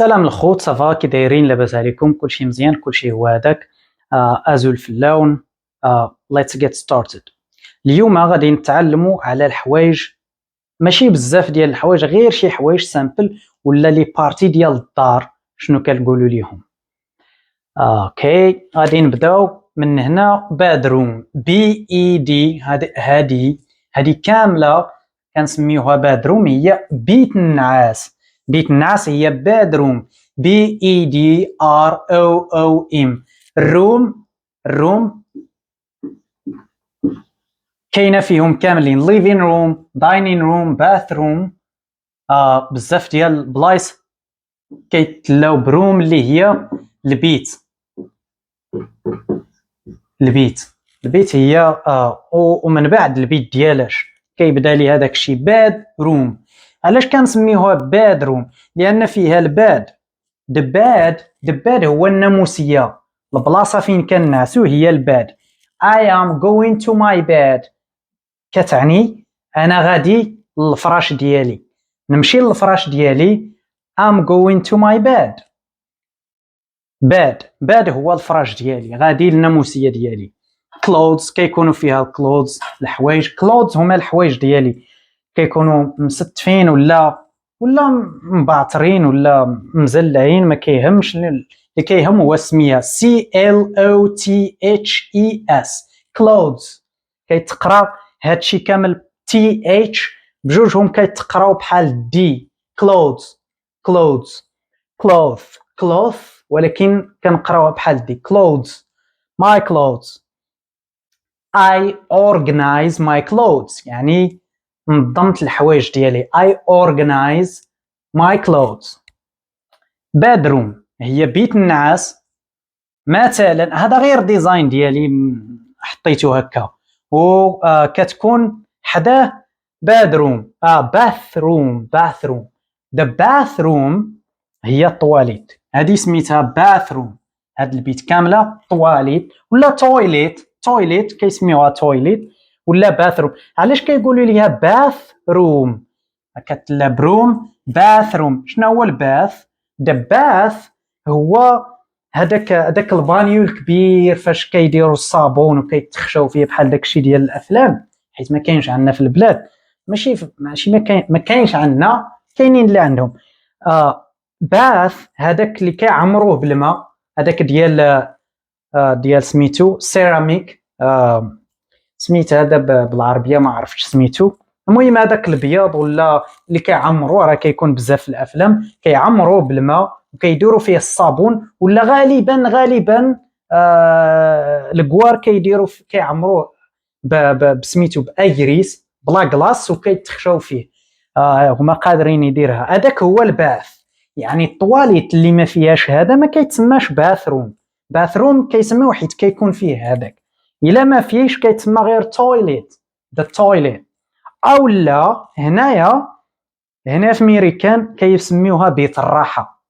السلام الخوت، صافا كي دايرين؟ لاباس عليكم؟ كلشي مزيان؟ كلشي هو هذاك. ازول في اللون. let's get started. اليوم غادي نتعلموا على الحوايج، ماشي بزاف ديال الحوايج، غير شي حوايج سامبل ولا لي بارتي ديال الدار شنو كنقولوا ليهم. اوكي غادي نبداو من هنا. بادروم، بي اي دي، هذه كامله كنسميوها بادروم، هي بيت النعاس. بيت النعاس هي بادروم، بي اي دي ار او او ام. الروم كاينه فيهم كاملين، ليفين روم، داينين روم، باثروم. بزاف ديال البلايص كيتلاو بروم اللي هي البيت. البيت هي ومن بعد البيت ديالاش كيبدا لي هذاك الشيء باد روم. علاش كنسميوها باد روم؟ لان فيها الباد. دباد هو الناموسيه، البلاصه فين كنعسو هي الباد. I am going to my bed كتعني انا غادي للفراش ديالي، نمشي للفراش ديالي. I'm going to my bed. باد هو الفراش ديالي، غادي للناموسيه ديالي. كلودز كيكونوا فيها الكلودز، الحوايج. كلودز هما الحوايج ديالي، كيكونوا مستفين ولا مبعترين ولا مزلعين، ما كيهمش. اللي كيهم هو السميه. سي ال او تي اتش اي اس، كلودز. كيتقرا هادشي كامل تي اتش بجوجهم كيتقراو بحال دي. كلودز كلوث ولكن كنقراوها بحال دي. clothes. my clothes. I organize my clothes يعني نظمت الحوايج ديالي. I organize my clothes. bedroom هي بيت النعاس. مثلا هذا غير ديزاين ديالي حطيته هكا، وكتكون حداه bedroom. bathroom. the bathroom هي الطواليت، هذه سميتها bathroom. هاد البيت كامله طواليت ولا تويليت كيسميوها تويليت ولا باثروم. علاش كيقولوا ليها bathroom؟ كتلا بروم bathroom. شنو هو الباث؟ باث هو هذاك البانيو الكبير فاش كيديروا الصابون وكيتخشاو فيه بحال داكشي ديال الافلام، حيت ما كاينش عندنا في البلاد. ماشي ما كاينش عندنا، كاينين اللي عندهم. باث هذاك اللي كيعمروه بالماء، هذاك ديال سميتو سيراميك. سميت هذا بالعربيه ما عرفتش سميتو. المهم هذاك الابيض ولا اللي كيعمروه، راه كيكون بزاف في الافلام، كيعمروه بالماء وكيديروا فيه الصابون، ولا غالبا الكوار كيعمروه بسميتو بايريس بلا كلاص وكيتخشاو فيه. هما قادرين يديرها. هذاك هو الباث، يعني الطواليت اللي ما فيهاش هذا ما كيتسماش باثروم كيسميوه حيت كيكون فيه هذاك. الا ما فيهش كيتسمى غير تويليت، ذا تويليت. او لا هنا في ميريكان كيسميوها بيت الراحه.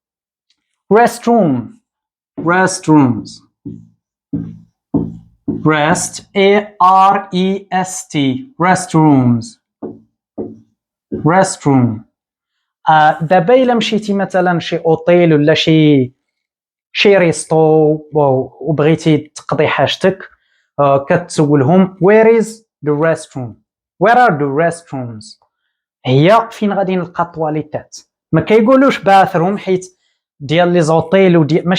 restrooms. rest restroom. دابا الا مشيتي مثلا شي اوتيل ولا شي ريستو وبغيتي تقضي حاجتك، كتسولهم where are the restrooms؟ هي فين غادي نلقى الطواليتات. ما كيقولوش باثروم حيت ديال لي زوطيل وديال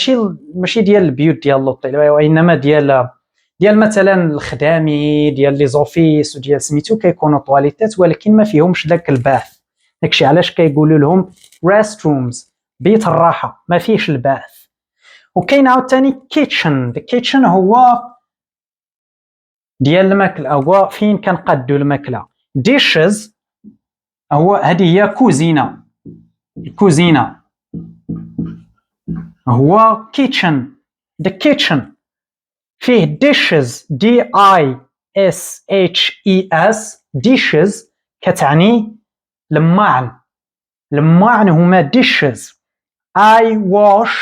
ماشي ديال البيوت ديال لوطيل، وانما ديال مثلا الخدامي ديال لي زوفيس وديال سميتو كيكونوا طواليتات ولكن ما فيهمش داك الباث. داكشي علاش كيقولوا لهم restrooms، بيت الراحه ما فيهش الباث. وكاين عاوتاني kitchen هو ديال الماكله، هو فين كنقادو الماكله. dishes هو هذه هي كوزينه هو the kitchen فيه dishes dishes dishes كتعني لماعن هما dishes. I wash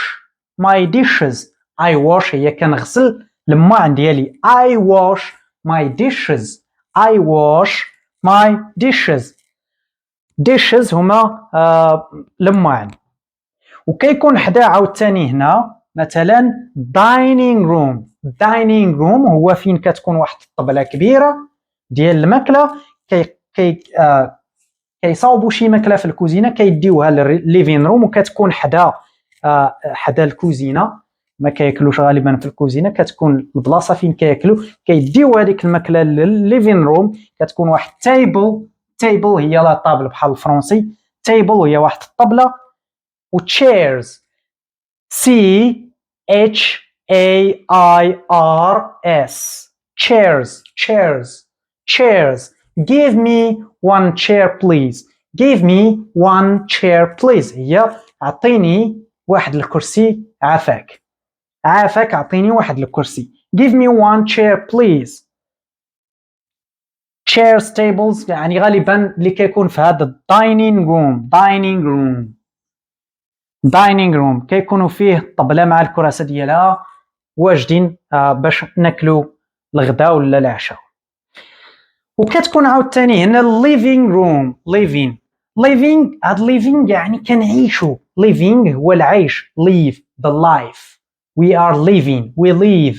my dishes. I wash هي كنغسل لماعن ديالي. I wash my dishes. dishes هما لماعن. وكيكون حدا عاوتاني هنا مثلا dining room. dining room هو فين كتكون واحد الطبله كبيره ديال الماكله كيصاوبوا شي ماكله في الكوزينه كيديوها للليفين روم وكتكون حدا الكوزينه. ما كياكلوش غالبا في الكوزينه، كتكون البلاصه فين كياكلوا كيديو هذيك الماكله للليفين روم. كتكون واحد تيبل هي لا طابل بحال الفرنسي، تيبل هي واحد الطبله. و chairs chairs chairs. Give me one chair please. Give me one chair please هي اعطيني واحد الكرسي عافاك اعطيني واحد الكرسي. Give me one chair please. chairs tables يعني غالبا اللي كيكون في هذا dining room كيكونوا فيه الطبله مع الكراسه ديالها واجدين باش ناكلوا الغداء ولا العشاء. وكتكون عاوتاني هنا living room. هاد living يعني كنعيشوا. living هو العيش. live the life. we are living. we live.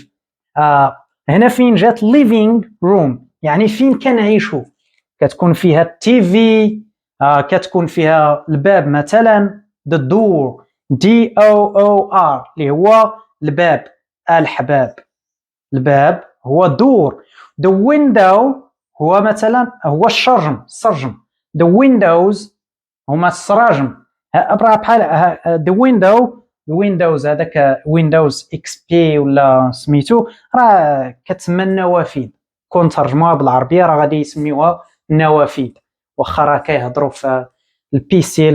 هنا فين جات living room يعني فين كنعيشوا. كتكون فيها التي في، كتكون فيها الباب مثلا the door door اللي هو الباب. الباب هو door. the window هو مثلا هو السرجم. the windows هما السراجم. بحال the windows هذاك windows XP ولا سميتو راه كتسمى النوافذ. كون ترجموها بالعربيه راه غادي يسميوها النوافذ، واخا راه كيهضروا في البي سي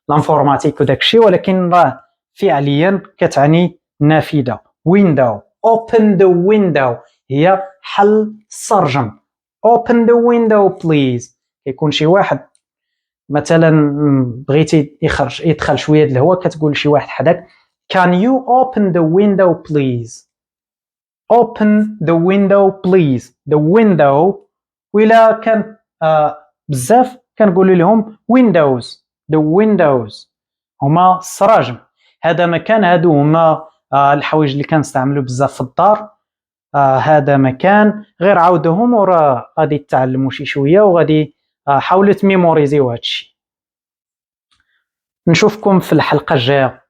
الانفورماتيك وداكشي، ولكن راه فعليا كتعني نافذه. window. open the window هي حل السرجم. open the window please. كيكون شي واحد مثلا بغيتي يدخل شويه د الهواء كتقول لشي واحد حداك can you open the window please. open the window please. the window وإلا كان بزاف كنقول لهم windows. the windows هما السراجم. هذا مكان، هادو هما الحوايج اللي كنستعملوا بزاف في الدار. هذا مكان غير عاودوهم وراه غادي تتعلموا شي شويه وغادي حاولوا تميموريزيو هادشي. نشوفكم في الحلقه الجايه.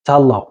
تهلاو.